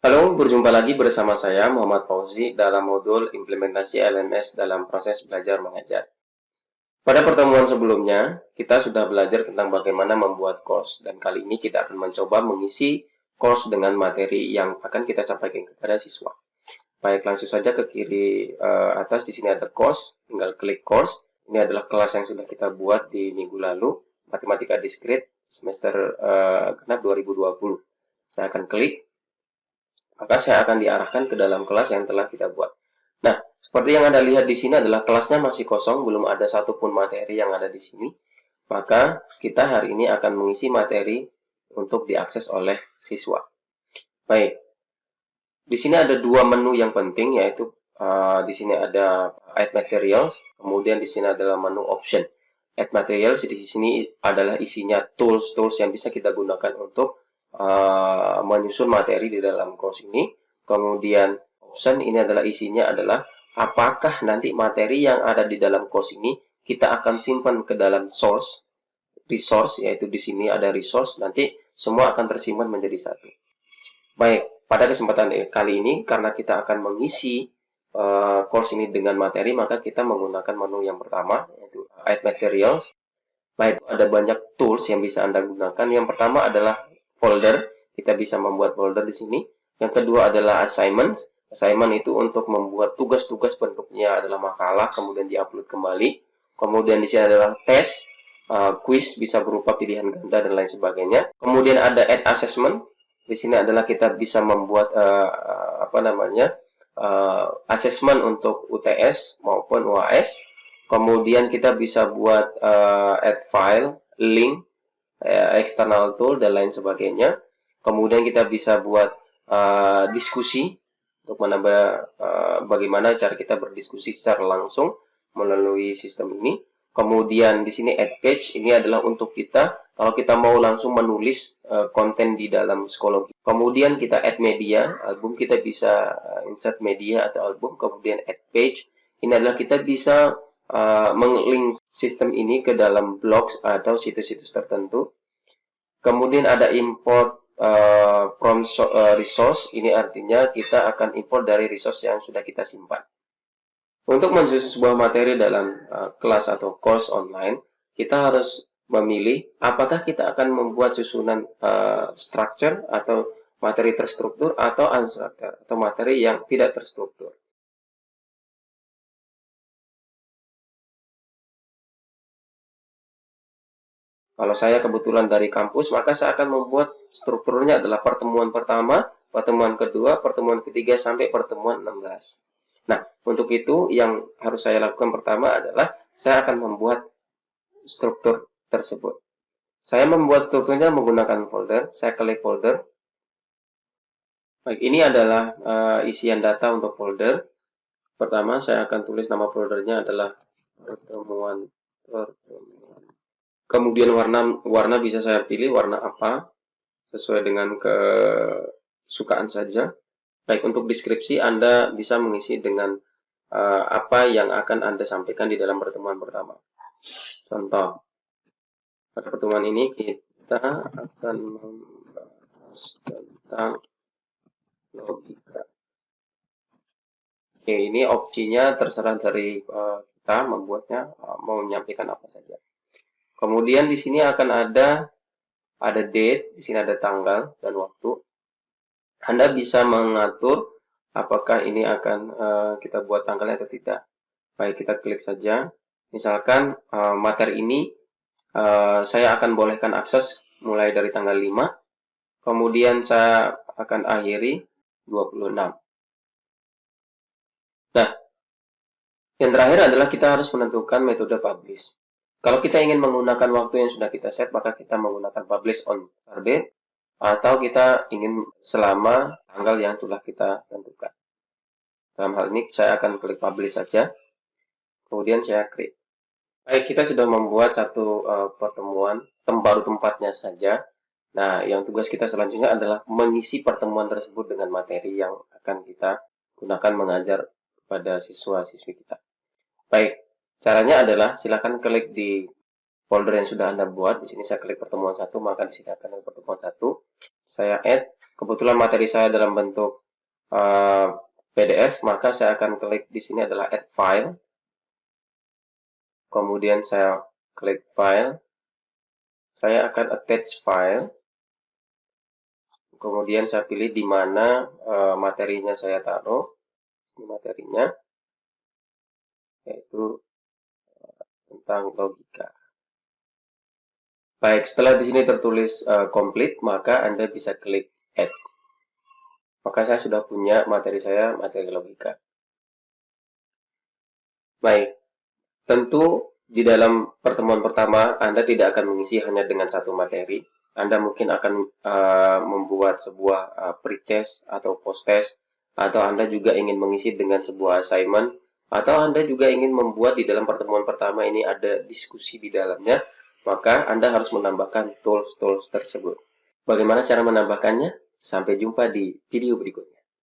Halo, berjumpa lagi bersama saya Muhammad Fauzi dalam modul implementasi LMS dalam proses belajar mengajar. Pada pertemuan sebelumnya, kita sudah belajar tentang bagaimana membuat course dan kali ini kita akan mencoba mengisi course dengan materi yang akan kita sampaikan kepada siswa. Baik, langsung saja ke kiri atas di sini ada course, tinggal klik course. Ini adalah kelas yang sudah kita buat di minggu lalu, Matematika Discrete semester genap 2020. Saya akan klik, maka saya akan diarahkan ke dalam kelas yang telah kita buat. Nah, seperti yang Anda lihat di sini adalah kelasnya masih kosong, belum ada satupun materi yang ada di sini. Maka kita hari ini akan mengisi materi untuk diakses oleh siswa. Baik, di sini ada dua menu yang penting, yaitu di sini ada Add Materials, kemudian di sini adalah menu Option. Add Materials di sini adalah isinya tools-tools yang bisa kita gunakan untuk menyusun materi di dalam course ini. Kemudian Option ini adalah isinya adalah apakah nanti materi yang ada di dalam course ini kita akan simpan ke dalam resource, yaitu di sini ada resource, nanti semua akan tersimpan menjadi satu. Baik, pada kesempatan kali ini karena kita akan mengisi course ini dengan materi, maka kita menggunakan menu yang pertama, yaitu Add Materials. Baik, ada banyak tools yang bisa Anda gunakan. Yang pertama adalah folder, kita bisa membuat folder di sini. Yang kedua adalah assignment. Assignment itu untuk membuat tugas-tugas, bentuknya adalah makalah, kemudian diupload kembali. Kemudian di sini adalah test, quiz bisa berupa pilihan ganda dan lain sebagainya. Kemudian ada add assessment. Di sini adalah kita bisa membuat assessment untuk UTS maupun UAS. Kemudian kita bisa buat add file, link, external tool, dan lain sebagainya. Kemudian kita bisa buat diskusi untuk menambah bagaimana cara kita berdiskusi secara langsung melalui sistem ini. Kemudian di sini add page, ini adalah untuk kita kalau kita mau langsung menulis konten di dalam psikologi. Kemudian kita add media, album kita bisa insert media atau album. Kemudian add page, ini adalah kita bisa menglink sistem ini ke dalam blogs atau situs-situs tertentu. Kemudian ada import from resource, ini artinya kita akan import dari resource yang sudah kita simpan. Untuk mensusun sebuah materi dalam kelas atau course online, kita harus memilih apakah kita akan membuat susunan structure atau materi terstruktur atau unstructured atau materi yang tidak terstruktur. Kalau saya kebetulan dari kampus, maka saya akan membuat strukturnya adalah pertemuan pertama, pertemuan kedua, pertemuan ketiga, sampai pertemuan 16. Nah, untuk itu yang harus saya lakukan pertama adalah saya akan membuat struktur tersebut. Saya membuat strukturnya menggunakan folder, saya klik folder. Baik, ini adalah isian data untuk folder. Pertama, saya akan tulis nama foldernya adalah pertemuan. Kemudian warna bisa saya pilih warna apa, sesuai dengan kesukaan saja. Baik, untuk deskripsi Anda bisa mengisi dengan apa yang akan Anda sampaikan di dalam pertemuan pertama. Contoh, pada pertemuan ini kita akan membahas tentang logika. Oke, ini opsinya terserah dari kita membuatnya, mau menyampaikan apa saja. Kemudian di sini akan ada date, di sini ada tanggal dan waktu. Anda bisa mengatur apakah ini akan kita buat tanggalnya atau tidak. Baik, kita klik saja. Misalkan materi ini saya akan bolehkan akses mulai dari tanggal 5, kemudian saya akan akhiri 26. Nah, yang terakhir adalah kita harus menentukan metode publish. Kalau kita ingin menggunakan waktu yang sudah kita set, maka kita menggunakan publish on start atau kita ingin selama tanggal yang telah kita tentukan. Dalam hal ini saya akan klik publish saja, kemudian saya create. Baik, kita sudah membuat satu pertemuan, baru tempatnya saja. Nah, yang tugas kita selanjutnya adalah mengisi pertemuan tersebut dengan materi yang akan kita gunakan mengajar pada siswa-siswi kita. Baik, caranya adalah silakan klik di folder yang sudah Anda buat. Di sini saya klik pertemuan 1, maka di sini akan ada pertemuan 1. Saya add, kebetulan materi saya dalam bentuk PDF, maka saya akan klik di sini adalah add file. Kemudian saya klik file. Saya akan attach file. Kemudian saya pilih di mana materinya saya taruh. Ini materinya, yaitu tentang logika. Baik, setelah di sini tertulis complete, maka Anda bisa klik add. Maka saya sudah punya materi saya, materi logika. Baik, tentu di dalam pertemuan pertama Anda tidak akan mengisi hanya dengan satu materi. Anda mungkin akan membuat sebuah pre-test atau post-test, atau Anda juga ingin mengisi dengan sebuah assignment, atau Anda juga ingin membuat di dalam pertemuan pertama ini ada diskusi di dalamnya, maka Anda harus menambahkan tools-tools tersebut. Bagaimana cara menambahkannya? Sampai jumpa di video berikutnya.